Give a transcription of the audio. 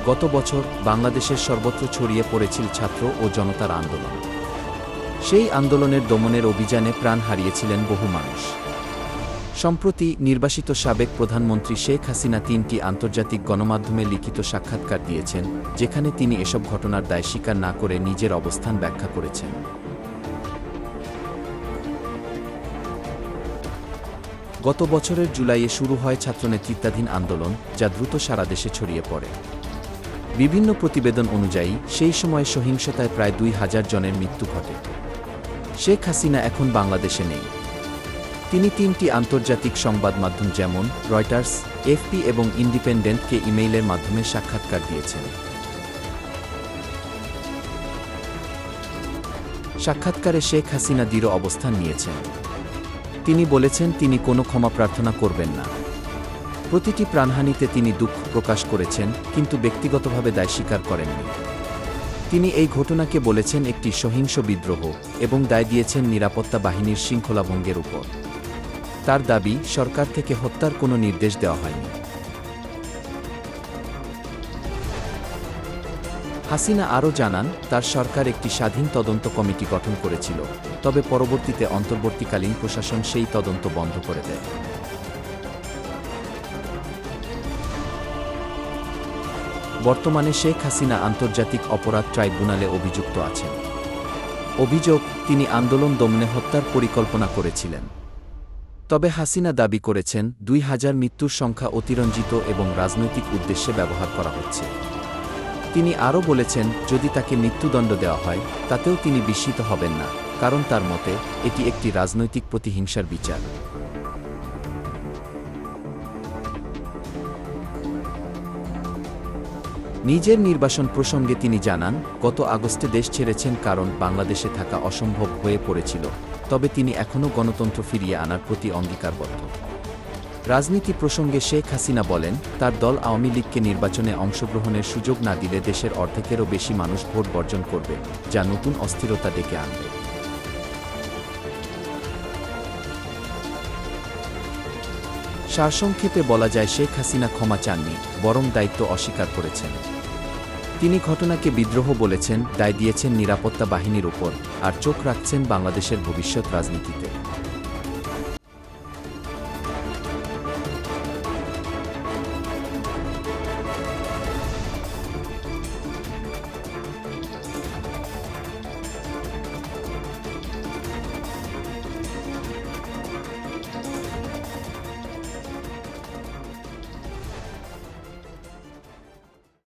গত বছর বাংলাদেশের সর্বত্র ছড়িয়ে পড়েছিল ছাত্র ও জনতার আন্দোলন। সেই আন্দোলনের দমনের অভিযানে প্রাণ হারিয়েছিলেন বহু মানুষ। সম্প্রতি নির্বাসিত সাবেক প্রধানমন্ত্রী শেখ হাসিনা ৩টি আন্তর্জাতিক গণমাধ্যমে লিখিত সাক্ষাৎকার দিয়েছেন, যেখানে তিনি এসব ঘটনার দায় স্বীকার না করে নিজের অবস্থান ব্যাখ্যা করেছেন। গত বছরের জুলাইয়ে শুরু হয় ছাত্রনেতৃত্বাধীন আন্দোলন, যা দ্রুত সারা দেশে ছড়িয়ে পড়ে। বিভিন্ন প্রতিবেদন অনুযায়ী সেই সময় সহিংসতায় প্রায় ২,০০০ জনের মৃত্যু ঘটে। শেখ হাসিনা এখন বাংলাদেশে নেই। তিনি ৩টি আন্তর্জাতিক সংবাদ মাধ্যম যেমন রয়টার্স, এফপি এবং ইন্ডিপেন্ডেন্টকে ইমেইলের মাধ্যমে সাক্ষাৎকার দিয়েছেন। সাক্ষাৎকারে শেখ হাসিনা দৃঢ় অবস্থান নিয়েছেন। তিনি বলেছেন তিনি কোনো ক্ষমা প্রার্থনা করবেন না। প্রতিটি প্রাণহানিতে তিনি দুঃখ প্রকাশ করেছেন, কিন্তু ব্যক্তিগতভাবে দায় স্বীকার করেননি। তিনি এই ঘটনাকে বলেছেন একটি সহিংস বিদ্রোহ এবং দায় দিয়েছেন নিরাপত্তা বাহিনীর শৃঙ্খলাভঙ্গের উপর। তার দাবি, সরকার থেকে হত্যার কোনো নির্দেশ দেওয়া হয়নি। হাসিনা আরও জানান, তার সরকার একটি স্বাধীন তদন্ত কমিটি গঠন করেছিল, তবে পরবর্তীতে অন্তর্বর্তীকালীন প্রশাসন সেই তদন্ত বন্ধ করে দেয়। বর্তমানে শেখ হাসিনা আন্তর্জাতিক অপরাধ ট্রাইব্যুনালে অভিযুক্ত আছেন। অভিযোগ, তিনি আন্দোলন দমনে হত্যার পরিকল্পনা করেছিলেন। তবে হাসিনা দাবি করেছেন ২,০০০ মৃত্যুর সংখ্যা অতিরঞ্জিত এবং রাজনৈতিক উদ্দেশ্যে ব্যবহার করা হচ্ছে। তিনি আরও বলেছেন, যদি তাকে মৃত্যুদণ্ড দেওয়া হয় তাতেও তিনি বিস্মিত হবেন না, কারণ তার মতে এটি একটি রাজনৈতিক প্রতিহিংসার বিচার। নিজের নির্বাসন প্রসঙ্গে তিনি জানান, গত আগস্টে দেশ ছেড়েছেন কারণ বাংলাদেশে থাকা অসম্ভব হয়ে পড়েছিল, তবে তিনি এখনও গণতন্ত্র ফিরিয়ে আনার প্রতি অঙ্গীকারবদ্ধ। রাজনীতি প্রসঙ্গে শেখ হাসিনা বলেন, তার দল আওয়ামী লীগকে নির্বাচনে অংশগ্রহণের সুযোগ না দিলে দেশের অর্ধেকেরও বেশি মানুষ ভোট বর্জন করবে, যা নতুন অস্থিরতা ডেকে আনবে। সারসংক্ষেপে বলা যায়, শেখ হাসিনা ক্ষমা চাননি, বরং দায়িত্ব অস্বীকার করেছেন। তিনি ঘটনাকে বিদ্রোহ বলেছেন, দায় দিয়েছেন নিরাপত্তা বাহিনীর ওপর, আর চোখ রাখছেন বাংলাদেশের ভবিষ্যৎ রাজনীতিতে।